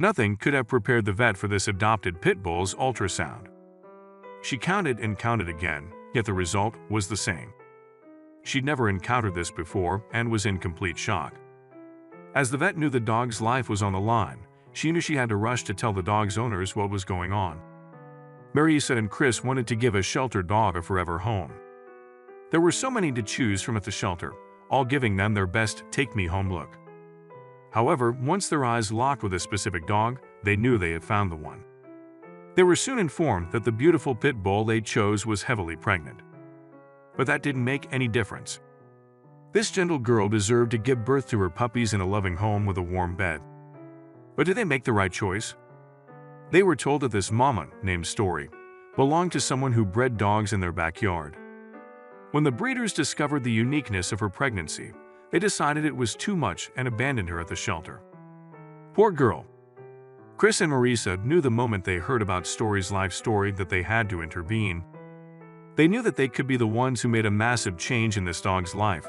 Nothing could have prepared the vet for this adopted pit bull's ultrasound. She counted and counted again, yet the result was the same. She'd never encountered this before and was in complete shock. As the vet knew the dog's life was on the line, she knew she had to rush to tell the dog's owners what was going on. Marisa and Chris wanted to give a shelter dog a forever home. There were so many to choose from at the shelter, all giving them their best take-me-home look. However, once their eyes locked with a specific dog, they knew they had found the one. They were soon informed that the beautiful pit bull they chose was heavily pregnant. But that didn't make any difference. This gentle girl deserved to give birth to her puppies in a loving home with a warm bed. But did they make the right choice? They were told that this mama, named Story, belonged to someone who bred dogs in their backyard. When the breeders discovered the uniqueness of her pregnancy, they decided it was too much and abandoned her at the shelter. Poor girl. Chris and Marisa knew the moment they heard about Story's life story that they had to intervene. They knew that they could be the ones who made a massive change in this dog's life.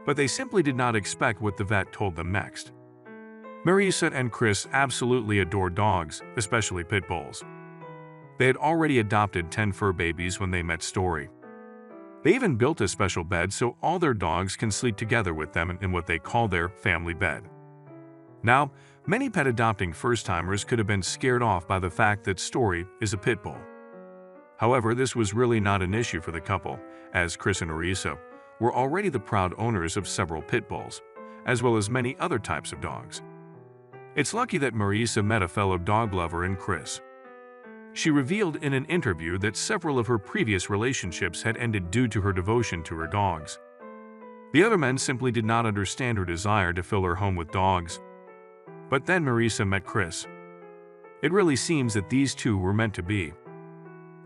But they simply did not expect what the vet told them next. Marisa and Chris absolutely adored dogs, especially pit bulls. They had already adopted 10 fur babies when they met Story. They even built a special bed so all their dogs can sleep together with them in what they call their family bed. Now, many pet adopting first-timers could have been scared off by the fact that Story is a pit bull. However, this was really not an issue for the couple, as Chris and Marisa were already the proud owners of several pit bulls, as well as many other types of dogs. It's lucky that Marisa met a fellow dog lover in Chris. She revealed in an interview that several of her previous relationships had ended due to her devotion to her dogs. The other men simply did not understand her desire to fill her home with dogs. But then Marisa met Chris. It really seems that these two were meant to be.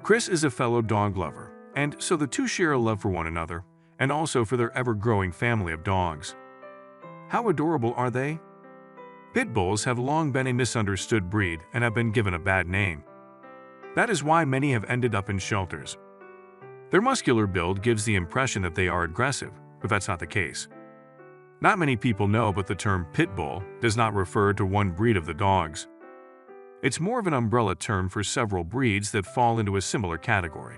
Chris is a fellow dog lover, and so the two share a love for one another, and also for their ever-growing family of dogs. How adorable are they? Pit bulls have long been a misunderstood breed and have been given a bad name. That is why many have ended up in shelters. Their muscular build gives the impression that they are aggressive, but that's not the case. Not many people know, but the term pit bull does not refer to one breed of the dogs. It's more of an umbrella term for several breeds that fall into a similar category.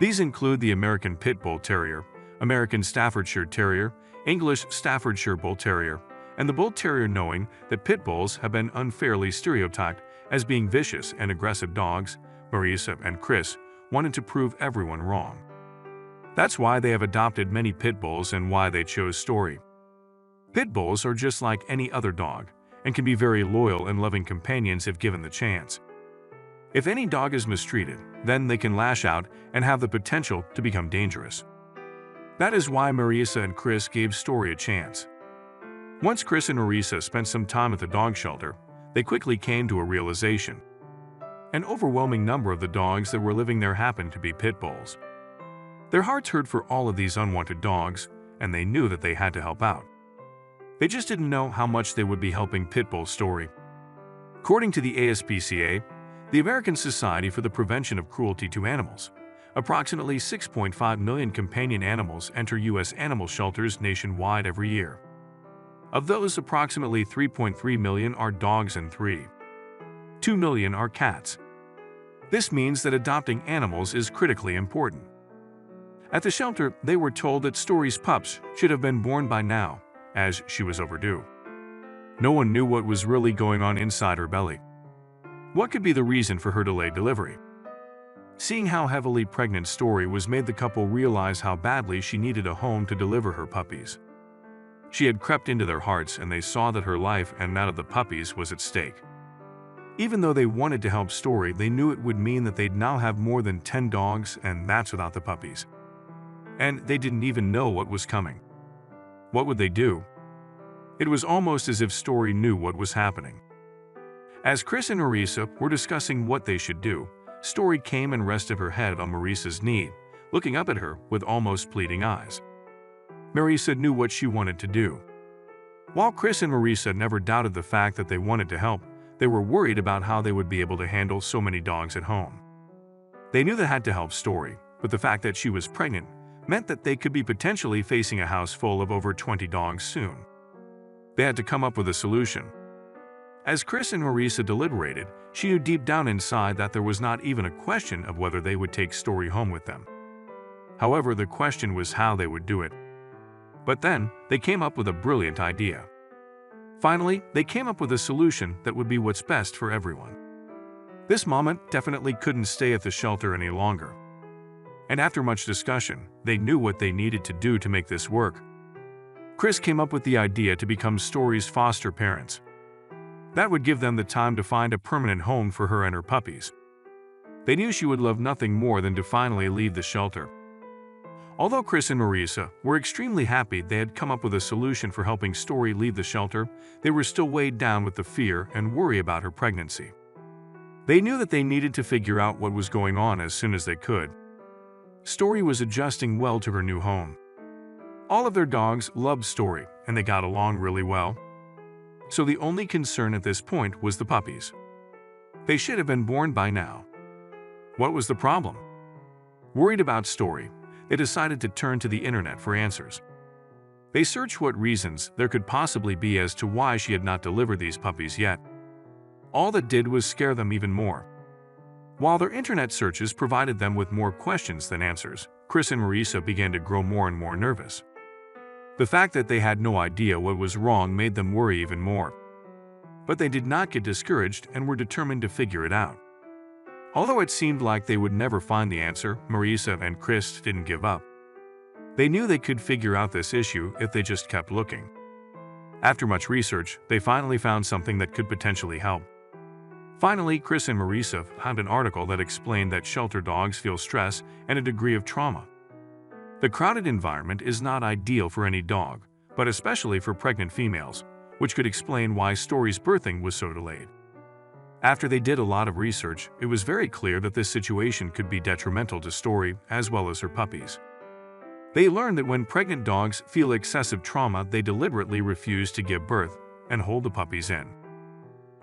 These include the American Pit Bull Terrier, American Staffordshire Terrier, English Staffordshire Bull Terrier, and the Bull Terrier, knowing that pit bulls have been unfairly stereotyped as being vicious and aggressive dogs. Marisa and Chris wanted to prove everyone wrong. That's why they have adopted many pit bulls and why they chose Story. Pit bulls are just like any other dog and can be very loyal and loving companions if given the chance. If any dog is mistreated, then they can lash out and have the potential to become dangerous. That is why Marisa and Chris gave Story a chance. Once Chris and Marisa spent some time at the dog shelter, they quickly came to a realization. An overwhelming number of the dogs that were living there happened to be pit bulls. Their hearts hurt for all of these unwanted dogs, and they knew that they had to help out. They just didn't know how much they would be helping pit bull Story. According to the ASPCA, the American Society for the Prevention of Cruelty to Animals, approximately 6.5 million companion animals enter U.S. animal shelters nationwide every year. Of those, approximately 3.3 million are dogs and 3.2 million are cats. This means that adopting animals is critically important. At the shelter, they were told that Story's pups should have been born by now, as she was overdue. No one knew what was really going on inside her belly. What could be the reason for her delayed delivery? Seeing how heavily pregnant Story was made the couple realize how badly she needed a home to deliver her puppies. She had crept into their hearts, and they saw that her life and that of the puppies was at stake. Even though they wanted to help Story, they knew it would mean that they'd now have more than 10 dogs, and that's without the puppies. And they didn't even know what was coming. What would they do? It was almost as if Story knew what was happening. As Chris and Marisa were discussing what they should do, Story came and rested her head on Marisa's knee, looking up at her with almost pleading eyes. Marisa knew what she wanted to do. While Chris and Marisa never doubted the fact that they wanted to help, they were worried about how they would be able to handle so many dogs at home. They knew they had to help Story, but the fact that she was pregnant meant that they could be potentially facing a house full of over 20 dogs soon. They had to come up with a solution. As Chris and Marisa deliberated, she knew deep down inside that there was not even a question of whether they would take Story home with them. However, the question was how they would do it. But then, they came up with a brilliant idea. Finally, they came up with a solution that would be what's best for everyone. This mama definitely couldn't stay at the shelter any longer. And after much discussion, they knew what they needed to do to make this work. Chris came up with the idea to become Story's foster parents. That would give them the time to find a permanent home for her and her puppies. They knew she would love nothing more than to finally leave the shelter. Although Chris and Marisa were extremely happy they had come up with a solution for helping Story leave the shelter, they were still weighed down with the fear and worry about her pregnancy. They knew that they needed to figure out what was going on as soon as they could. Story was adjusting well to her new home. All of their dogs loved Story, and they got along really well. So the only concern at this point was the puppies. They should have been born by now. What was the problem? Worried about Story, they decided to turn to the internet for answers. They searched what reasons there could possibly be as to why she had not delivered these puppies yet. All that did was scare them even more. While their internet searches provided them with more questions than answers, Chris and Marisa began to grow more and more nervous. The fact that they had no idea what was wrong made them worry even more. But they did not get discouraged and were determined to figure it out. Although it seemed like they would never find the answer, Marisa and Chris didn't give up. They knew they could figure out this issue if they just kept looking. After much research, they finally found something that could potentially help. Finally, Chris and Marisa found an article that explained that shelter dogs feel stress and a degree of trauma. The crowded environment is not ideal for any dog, but especially for pregnant females, which could explain why Story's birthing was so delayed. After they did a lot of research, it was very clear that this situation could be detrimental to Story as well as her puppies. They learned that when pregnant dogs feel excessive trauma, they deliberately refuse to give birth and hold the puppies in.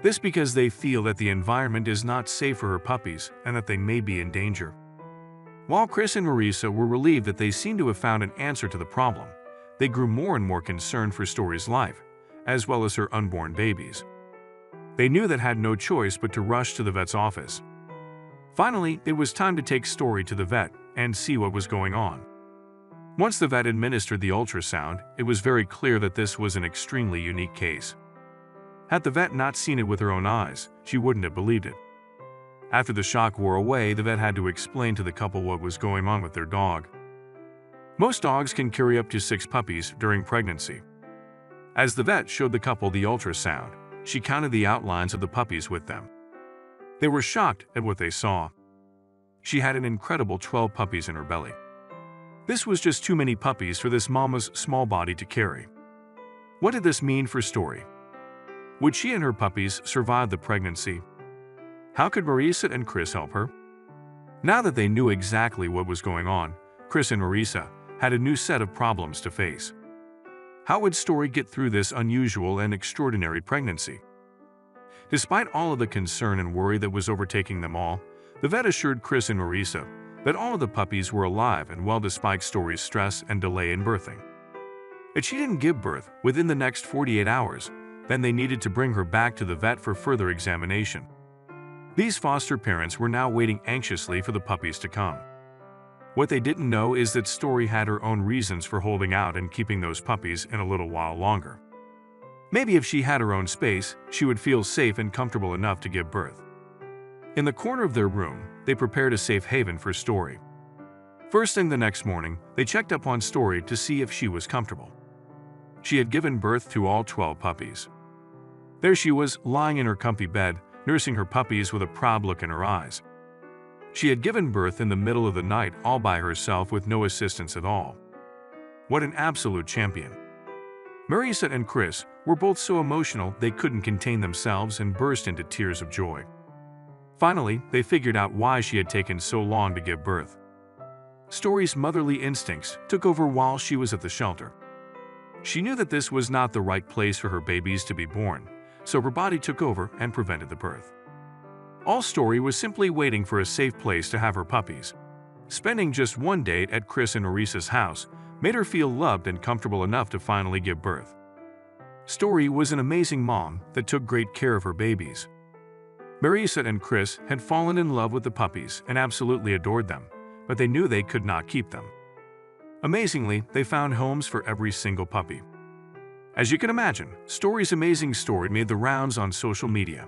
This because they feel that the environment is not safe for her puppies and that they may be in danger. While Chris and Marisa were relieved that they seemed to have found an answer to the problem, they grew more and more concerned for Story's life, as well as her unborn babies. They knew that had no choice but to rush to the vet's office. Finally, it was time to take Story to the vet and see what was going on. Once the vet administered the ultrasound, it was very clear that this was an extremely unique case. Had the vet not seen it with her own eyes, she wouldn't have believed it. After the shock wore away, the vet had to explain to the couple what was going on with their dog. Most dogs can carry up to 6 puppies during pregnancy. As the vet showed the couple the ultrasound, she counted the outlines of the puppies with them. They were shocked at what they saw. She had an incredible 12 puppies in her belly. This was just too many puppies for this mama's small body to carry. What did this mean for Story? Would she and her puppies survive the pregnancy? How could Marisa and Chris help her? Now that they knew exactly what was going on, Chris and Marisa had a new set of problems to face. How would Story get through this unusual and extraordinary pregnancy? Despite all of the concern and worry that was overtaking them all, the vet assured Chris and Marisa that all of the puppies were alive and well despite Story's stress and delay in birthing. If she didn't give birth within the next 48 hours, then they needed to bring her back to the vet for further examination. These foster parents were now waiting anxiously for the puppies to come. What they didn't know is that Story had her own reasons for holding out and keeping those puppies in a little while longer. Maybe if she had her own space, she would feel safe and comfortable enough to give birth. In the corner of their room, they prepared a safe haven for Story. First thing the next morning, they checked up on Story to see if she was comfortable. She had given birth to all 12 puppies. There she was, lying in her comfy bed, nursing her puppies with a proud look in her eyes. She had given birth in the middle of the night all by herself with no assistance at all. What an absolute champion. Marisa and Chris were both so emotional they couldn't contain themselves and burst into tears of joy. Finally, they figured out why she had taken so long to give birth. Story's motherly instincts took over while she was at the shelter. She knew that this was not the right place for her babies to be born, so her body took over and prevented the birth. All Story was simply waiting for a safe place to have her puppies. Spending just one day at Chris and Marisa's house made her feel loved and comfortable enough to finally give birth. Story was an amazing mom that took great care of her babies. Marisa and Chris had fallen in love with the puppies and absolutely adored them, but they knew they could not keep them. Amazingly, they found homes for every single puppy. As you can imagine, Story's amazing story made the rounds on social media.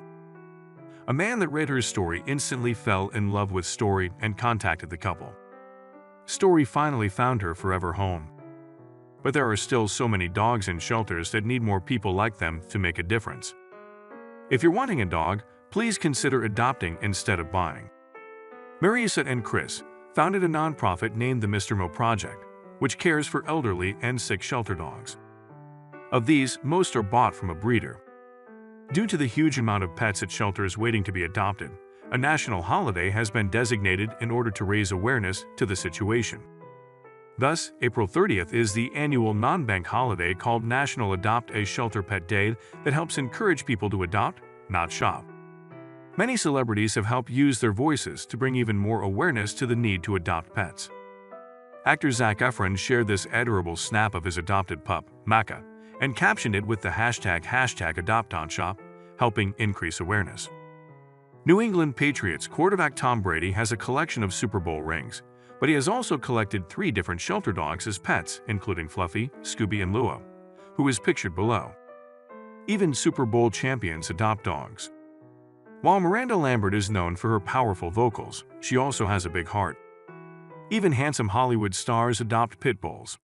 A man that read her story instantly fell in love with Story and contacted the couple. Story finally found her forever home. But there are still so many dogs in shelters that need more people like them to make a difference. If you're wanting a dog, please consider adopting instead of buying. Marisa and Chris founded a nonprofit named the Mr. Mo Project, which cares for elderly and sick shelter dogs. Of these, most are bought from a breeder. Due to the huge amount of pets at shelters waiting to be adopted, a national holiday has been designated in order to raise awareness to the situation. Thus, April 30th is the annual non-bank holiday called National Adopt a Shelter Pet Day that helps encourage people to adopt, not shop. Many celebrities have helped use their voices to bring even more awareness to the need to adopt pets. Actor Zac Efron shared this adorable snap of his adopted pup, Maka, and captioned it with the hashtag #AdoptOnShop, helping increase awareness. New England Patriots quarterback Tom Brady has a collection of Super Bowl rings, but he has also collected 3 different shelter dogs as pets, including Fluffy, Scooby, and Lua, who is pictured below. Even Super Bowl champions adopt dogs. While Miranda Lambert is known for her powerful vocals, she also has a big heart. Even handsome Hollywood stars adopt pit bulls.